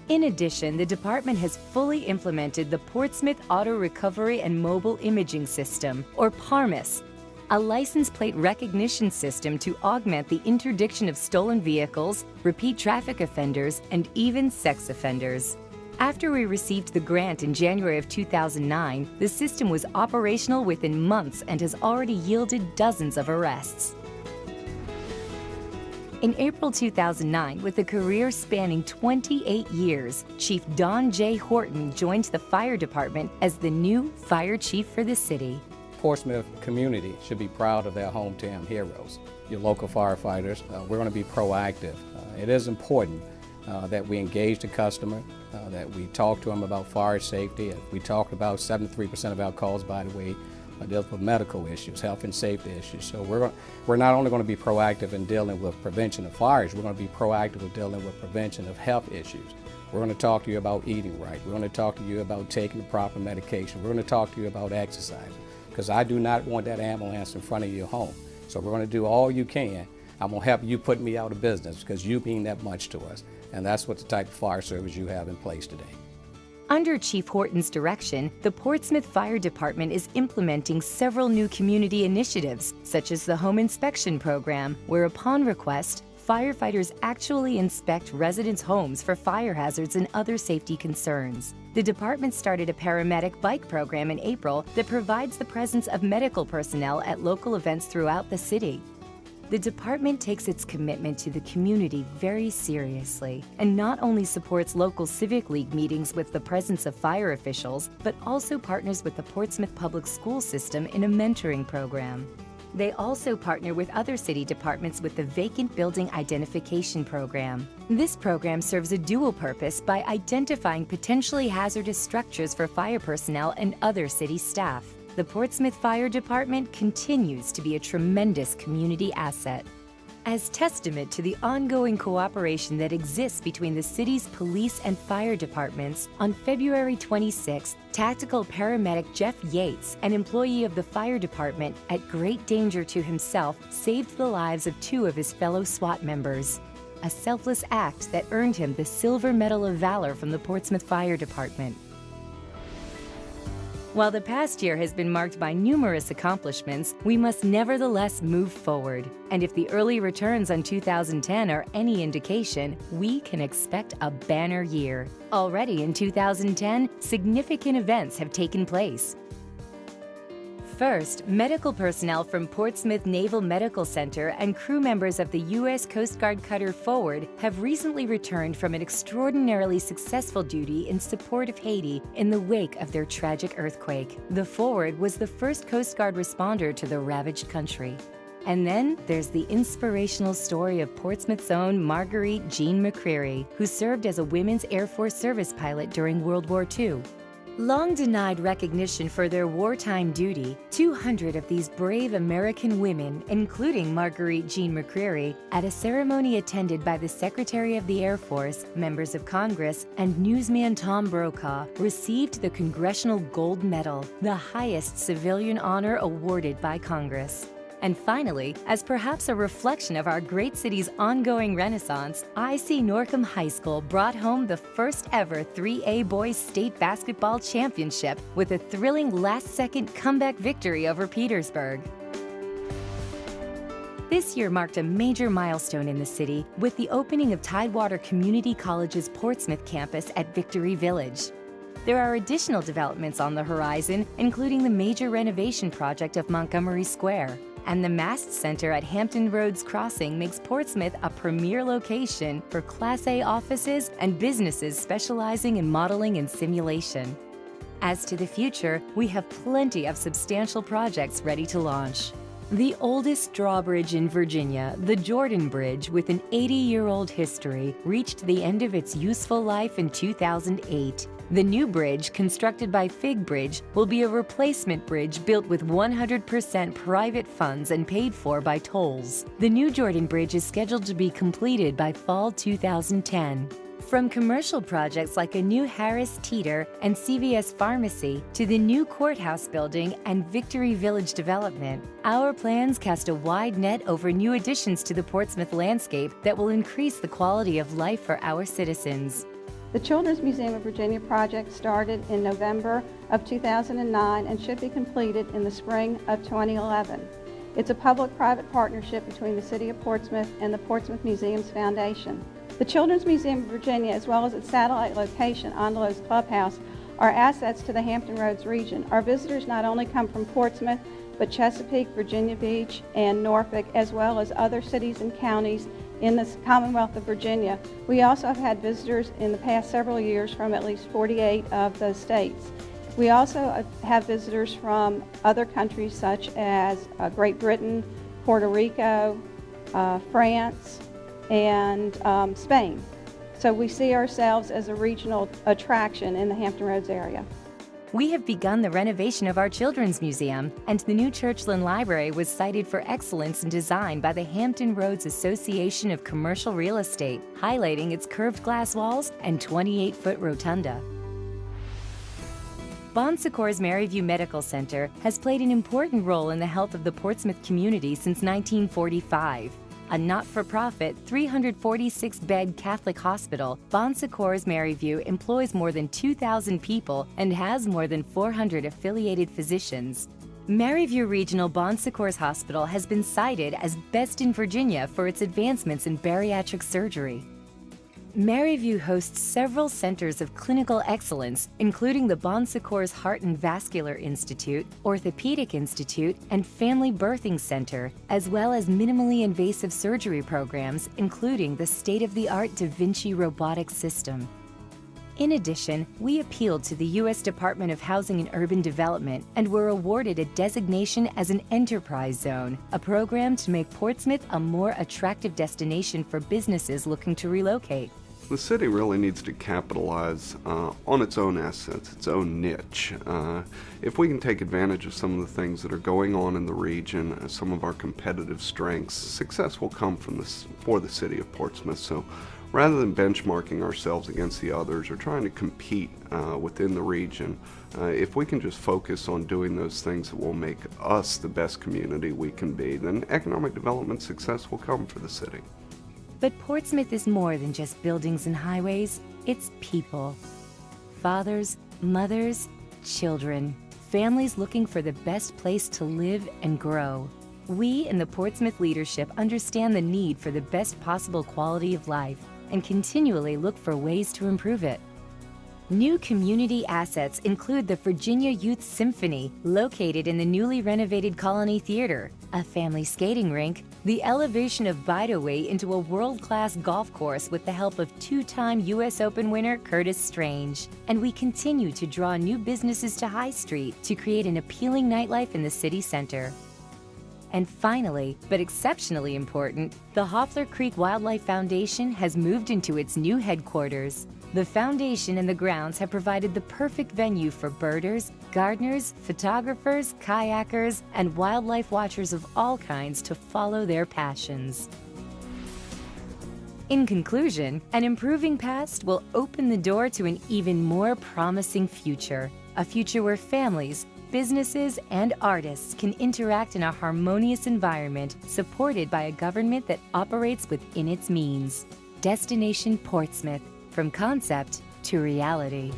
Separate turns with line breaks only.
In addition, the department has fully implemented the Portsmouth Auto Recovery and Mobile Imaging System, or PARMIS, a license plate recognition system to augment the interdiction of stolen vehicles, repeat traffic offenders, and even sex offenders. After we received the grant in January of 2009, the system was operational within months and has already yielded dozens of arrests. In April 2009, with a career spanning 28 years, Chief Don J. Horton joined the fire department as the new fire chief for the city.
Portsmouth community should be proud of their hometown heroes. Your local firefighters, we're going to be proactive. It is important that we engage the customer, that we talk to them about fire safety. We talked about 73% of our calls, by the way, deal with medical issues, health and safety issues. So we're not only going to be proactive in dealing with prevention of fires, we're going to be proactive in dealing with prevention of health issues. We're going to talk to you about eating right. We're going to talk to you about taking the proper medication. We're going to talk to you about exercise, because I do not want that ambulance in front of your home. So we're going to do all you can. I'm going to help you put me out of business because you mean that much to us. And that's what the type of fire service you have in place today.
Under Chief Horton's direction, the Portsmouth Fire Department is implementing several new community initiatives, such as the Home Inspection Program, where upon request, firefighters actually inspect residents' homes for fire hazards and other safety concerns. The department started a paramedic bike program in April that provides the presence of medical personnel at local events throughout the city. The department takes its commitment to the community very seriously and not only supports local Civic League meetings with the presence of fire officials, but also partners with the Portsmouth Public School System in a mentoring program. They also partner with other city departments with the Vacant Building Identification Program. This program serves a dual purpose by identifying potentially hazardous structures for fire personnel and other city staff. The Portsmouth Fire Department continues to be a tremendous community asset. As testament to the ongoing cooperation that exists between the city's police and fire departments, on February 26th, tactical paramedic Jeff Yates, an employee of the fire department, at great danger to himself, saved the lives of 2 of his fellow SWAT members. A selfless act that earned him the Silver Medal of Valor from the Portsmouth Fire Department. While the past year has been marked by numerous accomplishments, we must nevertheless move forward. And if the early returns on 2010 are any indication, we can expect a banner year. Already in 2010, significant events have taken place. First, medical personnel from Portsmouth Naval Medical Center and crew members of the U.S. Coast Guard cutter Forward have recently returned from an extraordinarily successful duty in support of Haiti in the wake of their tragic earthquake. The Forward was the first Coast Guard responder to the ravaged country. And then there's the inspirational story of Portsmouth's own Marguerite Jean McCreary, who served as a Women's Air Force service pilot during World War II. Long denied recognition for their wartime duty, 200 of these brave American women, including Marguerite Jean McCreary, at a ceremony attended by the Secretary of the Air Force, members of Congress, and newsman Tom Brokaw, received the Congressional Gold Medal, the highest civilian honor awarded by Congress. And finally, as perhaps a reflection of our great city's ongoing renaissance, IC Norcom High School brought home the first ever 3A Boys State Basketball Championship with a thrilling last-second comeback victory over Petersburg. This year marked a major milestone in the city with the opening of Tidewater Community College's Portsmouth campus at Victory Village. There are additional developments on the horizon, including the major renovation project of Montgomery Square. And the Mast Center at Hampton Roads Crossing makes Portsmouth a premier location for Class A offices and businesses specializing in modeling and simulation. As to the future, we have plenty of substantial projects ready to launch. The oldest drawbridge in Virginia, the Jordan Bridge, with an 80-year-old history, reached the end of its useful life in 2008. The new bridge, constructed by Fig Bridge, will be a replacement bridge built with 100% private funds and paid for by tolls. The new Jordan Bridge is scheduled to be completed by fall 2010. From commercial projects like a new Harris Teeter and CVS Pharmacy to the new courthouse building and Victory Village development, our plans cast a wide net over new additions to the Portsmouth landscape that will increase the quality of life for our citizens.
The Children's Museum of Virginia project started in November of 2009 and should be completed in the spring of 2011. It's a public-private partnership between the City of Portsmouth and the Portsmouth Museums Foundation. The Children's Museum of Virginia, as well as its satellite location, Ondelo's Clubhouse, are assets to the Hampton Roads region. Our visitors not only come from Portsmouth, but Chesapeake, Virginia Beach, and Norfolk, as well as other cities and counties in the Commonwealth of Virginia. We also have had visitors in the past several years from at least 48 of those states. We also have visitors from other countries such as Great Britain, Puerto Rico, France, and Spain. So we see ourselves as a regional attraction in the Hampton Roads area.
We have begun the renovation of our Children's Museum, and the new Churchland Library was cited for excellence in design by the Hampton Roads Association of Commercial Real Estate, highlighting its curved glass walls and 28-foot rotunda. Bon Secours Maryview Medical Center has played an important role in the health of the Portsmouth community since 1945. A not-for-profit 346-bed Catholic hospital, Bon Secours Maryview employs more than 2,000 people and has more than 400 affiliated physicians. Maryview Regional Bon Secours Hospital has been cited as best in Virginia for its advancements in bariatric surgery. Maryview hosts several centers of clinical excellence, including the Bon Secours Heart and Vascular Institute, Orthopedic Institute, and Family Birthing Center, as well as minimally invasive surgery programs, including the state-of-the-art Da Vinci robotic system. In addition, we appealed to the U.S. Department of Housing and Urban Development and were awarded a designation as an enterprise zone, a program to make Portsmouth a more attractive destination for businesses looking to relocate.
The city really needs to capitalize on its own assets, its own niche. If we can take advantage of some of the things that are going on in the region, some of our competitive strengths, success will come from for the city of Portsmouth. So rather than benchmarking ourselves against the others or trying to compete within the region, if we can just focus on doing those things that will make us the best community we can be, then economic development success will come for the city.
But Portsmouth is more than just buildings and highways, it's people. Fathers, mothers, children, families looking for the best place to live and grow. We in the Portsmouth leadership understand the need for the best possible quality of life and continually look for ways to improve it. New community assets include the Virginia Youth Symphony, located in the newly renovated Colony Theater, a family skating rink, the elevation of Bidaway into a world-class golf course with the help of two-time U.S. Open winner Curtis Strange. And we continue to draw new businesses to High Street to create an appealing nightlife in the city center. And finally, but exceptionally important, the Hoffler Creek Wildlife Foundation has moved into its new headquarters. The foundation and the grounds have provided the perfect venue for birders, gardeners, photographers, kayakers, and wildlife watchers of all kinds to follow their passions. In conclusion, an improving past will open the door to an even more promising future, a future where families, businesses, and artists can interact in a harmonious environment supported by a government that operates within its means. Destination Portsmouth. From concept to reality.